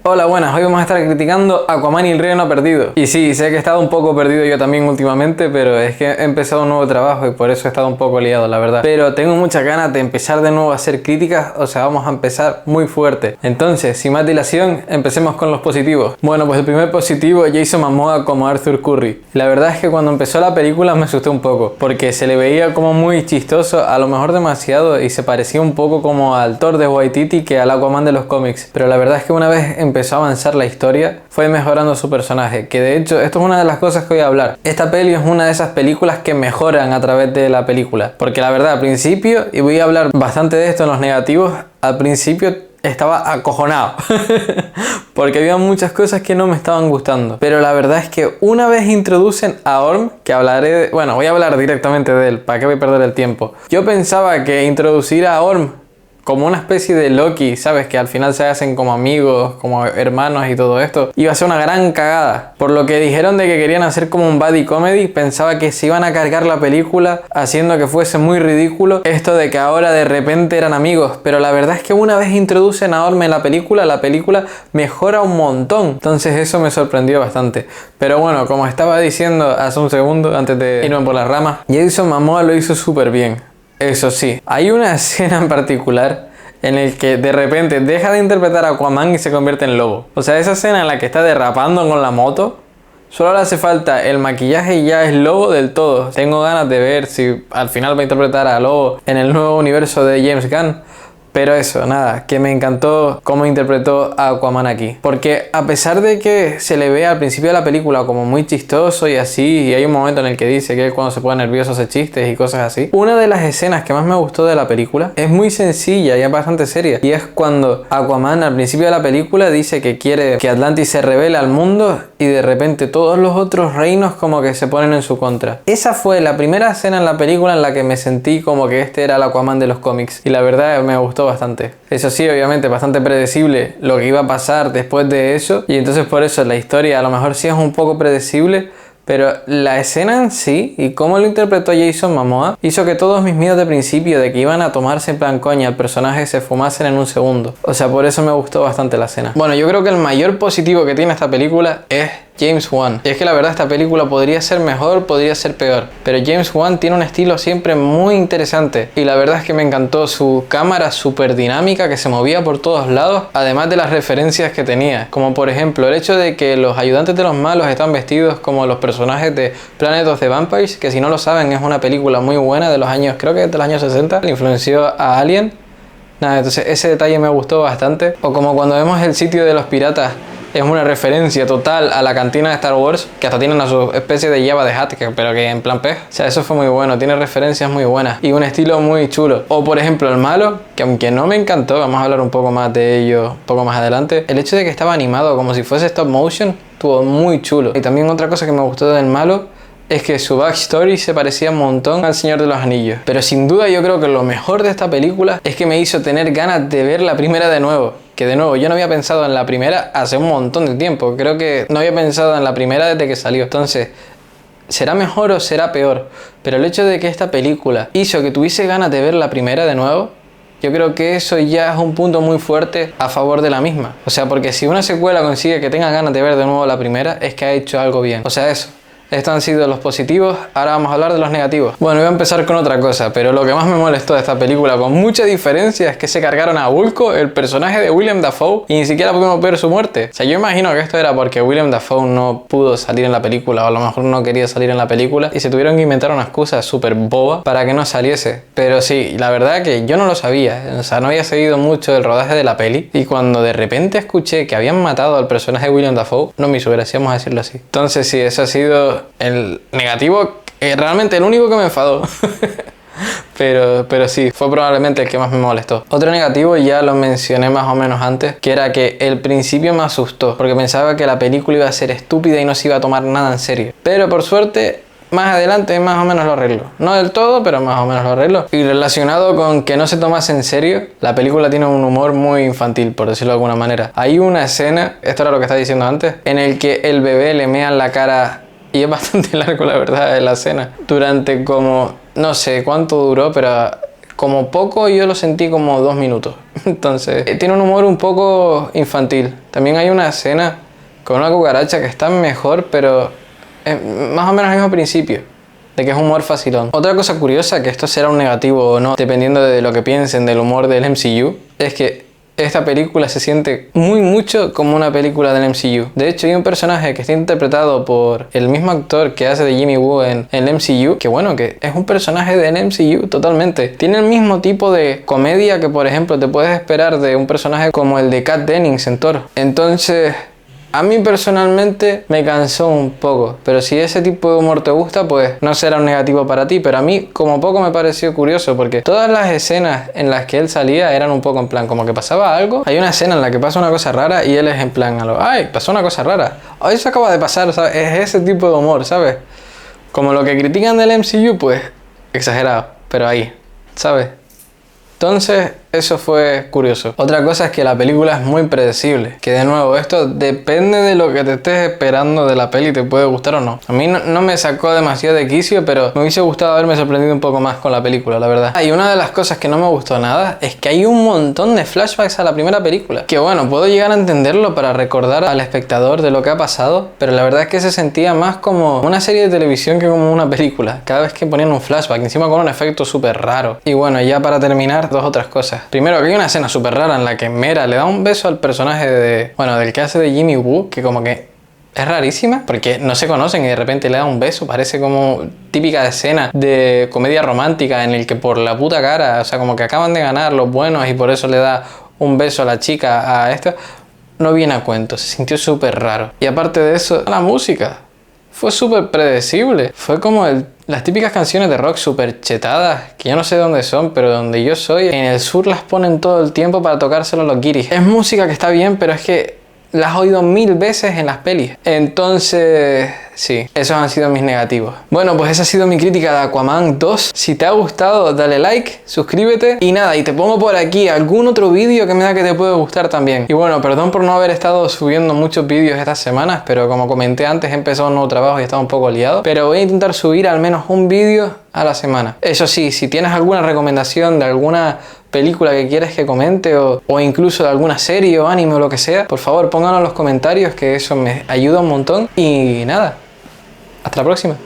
Hola, buenas, hoy vamos a estar criticando Aquaman y el Reino Perdido. Y sí, sé que he estado un poco perdido yo también últimamente, pero es que he empezado un nuevo trabajo y por eso he estado un poco liado, la verdad. Pero tengo muchas ganas de empezar de nuevo a hacer críticas, o sea, vamos a empezar muy fuerte. Entonces, sin más dilación, empecemos con los positivos. Bueno, pues el primer positivo, Jason Momoa como Arthur Curry. La verdad es que cuando empezó la película me asusté un poco, porque se le veía como muy chistoso, a lo mejor demasiado, y se parecía un poco como al Thor de Waititi que al Aquaman de los cómics. Pero la verdad es que una vez empezó a avanzar la historia, fue mejorando su personaje, que de hecho esto es una de las cosas que voy a hablar. Esta peli es una de esas películas que mejoran a través de la película, porque la verdad al principio, y voy a hablar bastante de esto en los negativos, al principio estaba acojonado porque había muchas cosas que no me estaban gustando, pero la verdad es que una vez introducen a Orm, que hablaré de, bueno, voy a hablar directamente de él, ¿para qué voy a perder el tiempo? Yo pensaba que introducir a Orm como una especie de Loki, ¿sabes? Que al final se hacen como amigos, como hermanos y todo esto, iba a ser una gran cagada. Por lo que dijeron de que querían hacer como un buddy comedy, pensaba que se iban a cargar la película haciendo que fuese muy ridículo esto de que ahora de repente eran amigos. Pero la verdad es que una vez introducen a Orm en la película mejora un montón. Entonces eso me sorprendió bastante. Pero bueno, como estaba diciendo hace un segundo, antes de irme por las ramas, Jason Momoa lo hizo súper bien. Eso sí, hay una escena en particular en el que de repente deja de interpretar a Aquaman y se convierte en lobo. O sea, esa escena en la que está derrapando con la moto, solo le hace falta el maquillaje y ya es lobo del todo. Tengo ganas de ver si al final va a interpretar a lobo en el nuevo universo de James Gunn. Pero eso, nada, que me encantó cómo interpretó a Aquaman aquí. Porque a pesar de que se le ve al principio de la película como muy chistoso y así, y hay un momento en el que dice que cuando se pone nervioso hace chistes y cosas así, una de las escenas que más me gustó de la película es muy sencilla y es bastante seria. Y es cuando Aquaman al principio de la película dice que quiere que Atlantis se revele al mundo y de repente todos los otros reinos como que se ponen en su contra. Esa fue la primera escena en la película en la que me sentí como que este era el Aquaman de los cómics. Y la verdad me gustó bastante. Eso sí, obviamente bastante predecible lo que iba a pasar después de eso, y entonces por eso la historia a lo mejor sí es un poco predecible, pero la escena en sí y cómo lo interpretó Jason Momoa hizo que todos mis miedos de principio de que iban a tomarse en plan coña al personaje se fumasen en un segundo. O sea, por eso me gustó bastante la escena. Bueno, yo creo que el mayor positivo que tiene esta película es James Wan. Y es que la verdad esta película podría ser mejor, podría ser peor, pero James Wan tiene un estilo siempre muy interesante y la verdad es que me encantó su cámara súper dinámica que se movía por todos lados, además de las referencias que tenía, como por ejemplo el hecho de que los ayudantes de los malos están vestidos como los personajes de Planet of the Vampires, que si no lo saben es una película muy buena de los años, creo que es de los años 60, le influenció a Alien. Nada, entonces ese detalle me gustó bastante. O como cuando vemos el sitio de los piratas, es una referencia total a la cantina de Star Wars, que hasta tienen a su especie de Jabba the Hutt, pero que en plan pez. O sea, eso fue muy bueno, tiene referencias muy buenas y un estilo muy chulo. O por ejemplo el malo, que aunque no me encantó, vamos a hablar un poco más de ello un poco más adelante, el hecho de que estaba animado como si fuese stop motion, estuvo muy chulo. Y también otra cosa que me gustó del malo es que su backstory se parecía un montón al Señor de los Anillos. Pero sin duda yo creo que lo mejor de esta película es que me hizo tener ganas de ver la primera de nuevo. Que de nuevo, yo no había pensado en la primera hace un montón de tiempo. Creo que no había pensado en la primera desde que salió. Entonces, ¿será mejor o será peor? Pero el hecho de que esta película hizo que tuviese ganas de ver la primera de nuevo, yo creo que eso ya es un punto muy fuerte a favor de la misma. O sea, porque si una secuela consigue que tenga ganas de ver de nuevo la primera, es que ha hecho algo bien. O sea, eso. Estos han sido los positivos, ahora vamos a hablar de los negativos. Bueno, voy a empezar con otra cosa, pero lo que más me molestó de esta película con mucha diferencia es que se cargaron a Vulko, el personaje de Willem Dafoe, y ni siquiera pudimos ver su muerte. O sea, yo imagino que esto era porque Willem Dafoe no pudo salir en la película, o a lo mejor no quería salir en la película, y se tuvieron que inventar una excusa súper boba para que no saliese. Pero sí, la verdad que yo no lo sabía, o sea, no había seguido mucho el rodaje de la peli, y cuando de repente escuché que habían matado al personaje de Willem Dafoe, no me hubiera, si vamos a decirlo así. Entonces sí, eso ha sido el negativo, realmente el único que me enfadó. pero sí, fue probablemente el que más me molestó. Otro negativo ya lo mencioné más o menos antes, que era que el principio me asustó, porque pensaba que la película iba a ser estúpida y no se iba a tomar nada en serio. Pero por suerte, más adelante más o menos lo arreglo. No del todo, pero más o menos lo arreglo. Y relacionado con que no se tomase en serio, la película tiene un humor muy infantil, por decirlo de alguna manera. Hay una escena, esto era lo que estaba diciendo antes, en el que el bebé le mea en la cara. Y es bastante largo la verdad la escena. Durante como, no sé cuánto duró, pero como poco yo lo sentí como 2 minutos. Entonces, tiene un humor un poco infantil. También hay una escena con una cucaracha que está mejor, pero más o menos al mismo principio, de que es humor facilón. Otra cosa curiosa, que esto será un negativo o no, dependiendo de lo que piensen del humor del MCU, es que esta película se siente mucho como una película del MCU. De hecho, hay un personaje que está interpretado por el mismo actor que hace de Jimmy Woo en el MCU, que bueno, que es un personaje del MCU totalmente. Tiene el mismo tipo de comedia que, por ejemplo, te puedes esperar de un personaje como el de Kat Dennings en Thor. Entonces, a mí personalmente me cansó un poco, pero si ese tipo de humor te gusta, pues no será un negativo para ti. Pero a mí como poco me pareció curioso, porque todas las escenas en las que él salía eran un poco en plan, como que pasaba algo. Hay una escena en la que pasa una cosa rara y él es en plan, ¡ay, pasó una cosa rara! ¡Ay, eso acaba de pasar! ¿Sabes? Es ese tipo de humor, ¿sabes? Como lo que critican del MCU, pues exagerado, pero ahí, ¿sabes? Entonces, eso fue curioso. Otra cosa es que la película es muy predecible. Que de nuevo, esto depende de lo que te estés esperando de la peli, te puede gustar o no. A mí no me sacó demasiado de quicio, pero me hubiese gustado haberme sorprendido un poco más con la película, la verdad. Y una de las cosas que no me gustó nada es que hay un montón de flashbacks a la primera película. Que bueno, puedo llegar a entenderlo para recordar al espectador de lo que ha pasado, pero la verdad es que se sentía más como una serie de televisión que como una película. Cada vez que ponían un flashback, encima con un efecto súper raro. Y bueno, ya para terminar, dos otras cosas. Primero, que hay una escena súper rara en la que Mera le da un beso al personaje del que hace de Jimmy Woo, que como que es rarísima, porque no se conocen y de repente le da un beso. Parece como típica escena de comedia romántica en el que por la puta cara, o sea, como que acaban de ganar los buenos y por eso le da un beso a la chica a esto. No viene a cuento, se sintió súper raro. Y aparte de eso, la música fue súper predecible. Fue como las típicas canciones de rock súper chetadas, que yo no sé dónde son, pero donde yo soy, en el sur las ponen todo el tiempo para tocárselo a los guiris. Es música que está bien, pero es que las he oído 1000 veces en las pelis. Entonces, sí, esos han sido mis negativos. Bueno, pues esa ha sido mi crítica de Aquaman 2. Si te ha gustado, dale like, suscríbete y nada, y te pongo por aquí algún otro vídeo que me da que te puede gustar también. Y bueno, perdón por no haber estado subiendo muchos vídeos estas semanas, pero como comenté antes, he empezado un nuevo trabajo y estaba un poco liado. Pero voy a intentar subir al menos un vídeo a la semana. Eso sí, si tienes alguna recomendación de alguna película que quieres que comente o incluso de alguna serie o anime o lo que sea, por favor pónganlo en los comentarios, que eso me ayuda un montón. Y nada, hasta la próxima.